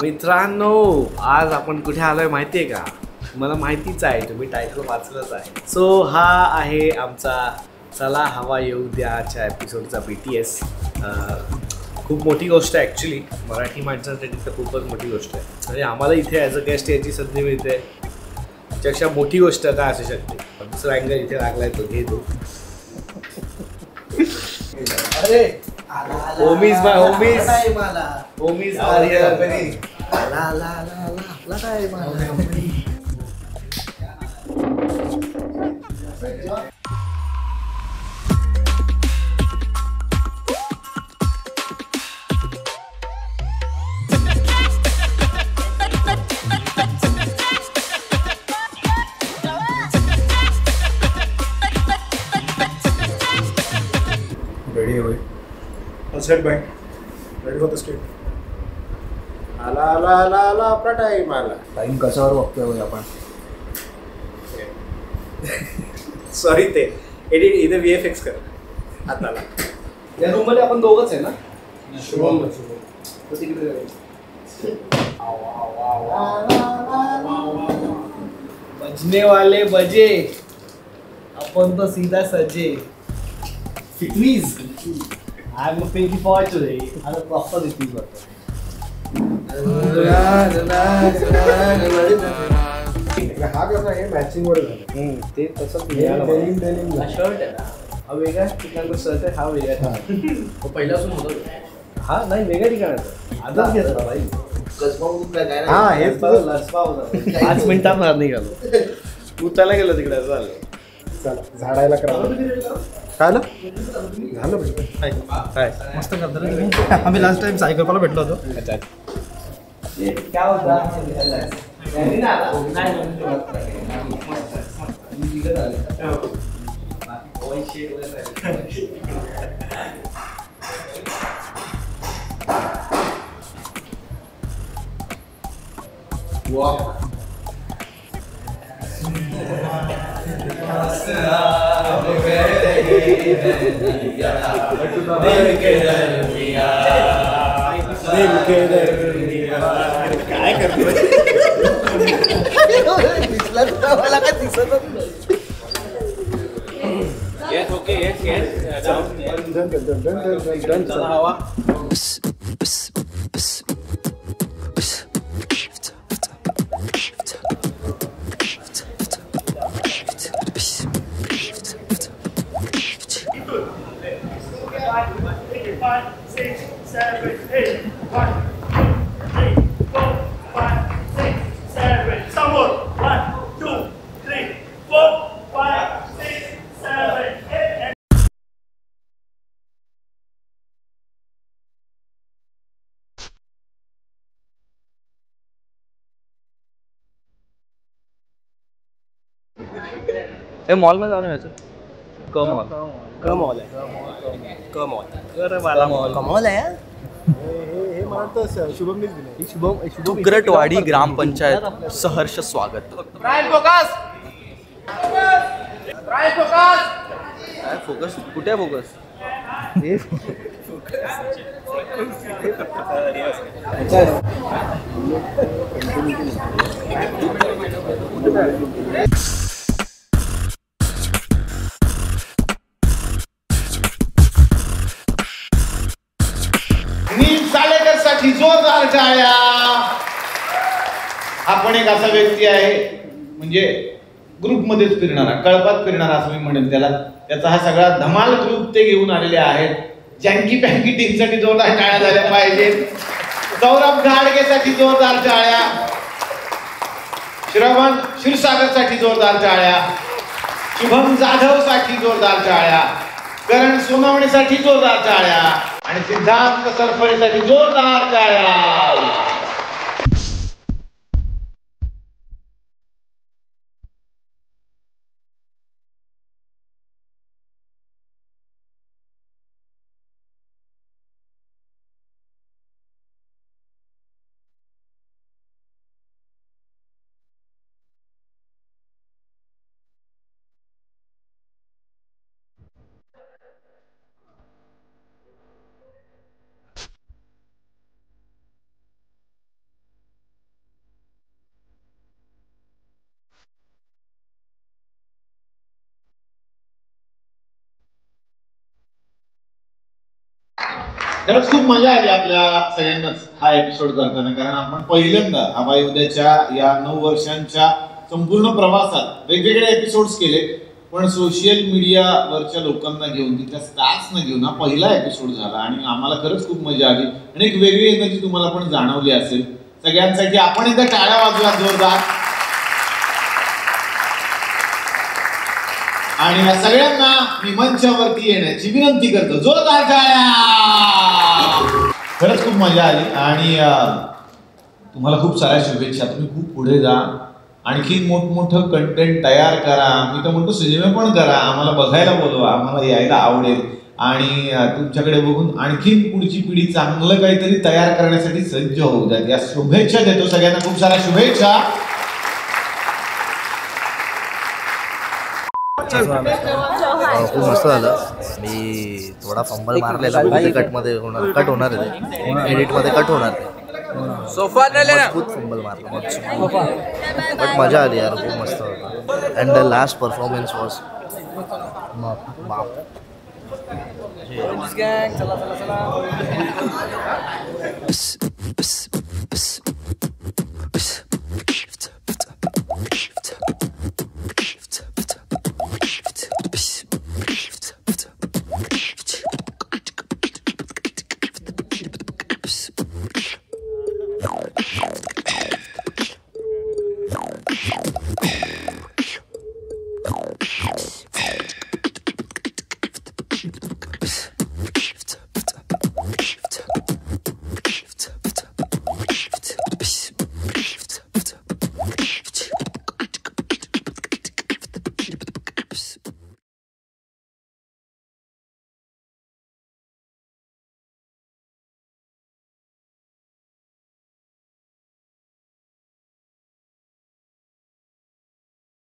मित्रांनो, आज आपण कुठे आलोय माहितीये का? मला माहितीच आहे, तुम्ही टायटल वाचलंच आहे. सो हा आहे आमचा चला हवा येऊ द्याच्या एपिसोडचा BTS. खूप मोठी गोष्ट आहे ॲक्च्युली, मराठी माणसांसाठी तर खूपच मोठी गोष्ट आहे. म्हणजे आम्हाला इथे ॲज अ गेस्ट याची संधी मिळते, त्याच्यापेक्षा मोठी गोष्ट काय असू शकते. दुसरा अँगल इथे लागलाय तो घेतो. अरे होमीज बाय होमीज होमीज रेडी होय. सेट बाय रेडी फॉर द स्टेट. आला आला आला आला आपला टाइम आला. टाइम कशावर बघतोय आपण? सॉरी ते एडिट इथे VFX कर. आता आला. या रूम मध्ये आपण दोघंच आहे ना? शुभम तो तिकडे जाईल. बजने वाले बजे, अपन तो सीधा सजे. फिटनीज. I'm a pinky boy today. I'm a proper repeat करतो. हा कसा आहे मॅचिंग वर झालं. ते तसं डेनिम हा शर्ट आहे ना, हा वेगळ्या ठिकाणचा शर्ट आहे, हा वेगळा. तो पहिल्यापासून होता. हा नाही, वेगळ्या ठिकाणाचा आजच घेतला भाई. हा हे लसपा होता. 5 मिनिटात बाहेर निघालो. उठायला गेलो तिकडे असं झालं. चला झाडायला करा. काय झालं काय मस्त करतो रे तुम्ही. आम्ही लास्ट टाइम सायकलला भेटलो होतो. अच्छा क्या होता काय करतोय? मला काय दिसत नाही. Yes, okay, yes. Done. चला हवा. मॉल में जाना है कमॉल है. हे मला तर शुभमनीच दिलं. उग्रटवाडी ग्रामपंचायत सहर्ष स्वागत. फोकस कुठे आहे? फोकस साठी जोरदार टाळ्या. आपण एक असा व्यक्ती आहे म्हणजे ग्रुपमध्येच फिरणारा, कळपात फिरणारा असं मी म्हणेन त्याला. त्याचा हा सगळा धमाल ग्रुप ते घेऊन आलेले आहेत. जँकी पँकी टीमसाठी जोरदार टाळ्या झाल्या पाहिजेत. सौरभ घाडगेसाठी जोरदार टाळ्या. श्रवण क्षीरसागरसाठी जोरदार टाळ्या. शुभम जाधव साठी जोरदार टाळ्या. करण सोनवणेसाठी जोरदार टाळ्या. आणि सिद्धार्थ सरफळेसाठी जोरदार टाळ्या. खरंच खूप मजा आली आपल्या सगळ्यांनाच हा एपिसोड करताना, कारण आपण पहिल्यांदा हवा उद्याच्या या 9 वर्षांच्या संपूर्ण प्रवासात वेगवेगळे एपिसोड्स केले, पण सोशल मीडियावरच्या लोकांना घेऊन, तिथल्या स्टार्सना घेऊन हा पहिला एपिसोड झाला आणि आम्हाला खरंच खूप मजा आली आणि एक वेगळी एनर्जी तुम्हाला पण जाणवली असेल. सगळ्यांसाठी आपण एकदा टाळ्या वाजवा जोरदार. आणि या सगळ्यांना मी मंचावरती येण्याची विनंती करतो. जोरदार टाळ्या. खरंच खूप मजा आली आणि तुम्हाला खूप साऱ्या शुभेच्छा. तुम्ही खूप पुढे जा, आणखी मोठमोठं कंटेंट तयार करा. मी तर म्हणतो सिनेमे पण करा, आम्हाला बघायला बोलवा, आम्हाला यायला आवडेल आणि तुमच्याकडे बघून आणखी पुढची पिढी चांगलं काहीतरी तयार करण्यासाठी सज्ज होऊ द्यात. या शुभेच्छा देतो सगळ्यांना, खूप साऱ्या शुभेच्छा. खूप मस्त झालं. मी थोडा फंबल मारलेला, कट होणार आहे, एडिटमध्ये कट होणार आहे. खूप फंबल मारला बट मजा आली यार, खूप मस्त होतं. And the last performance was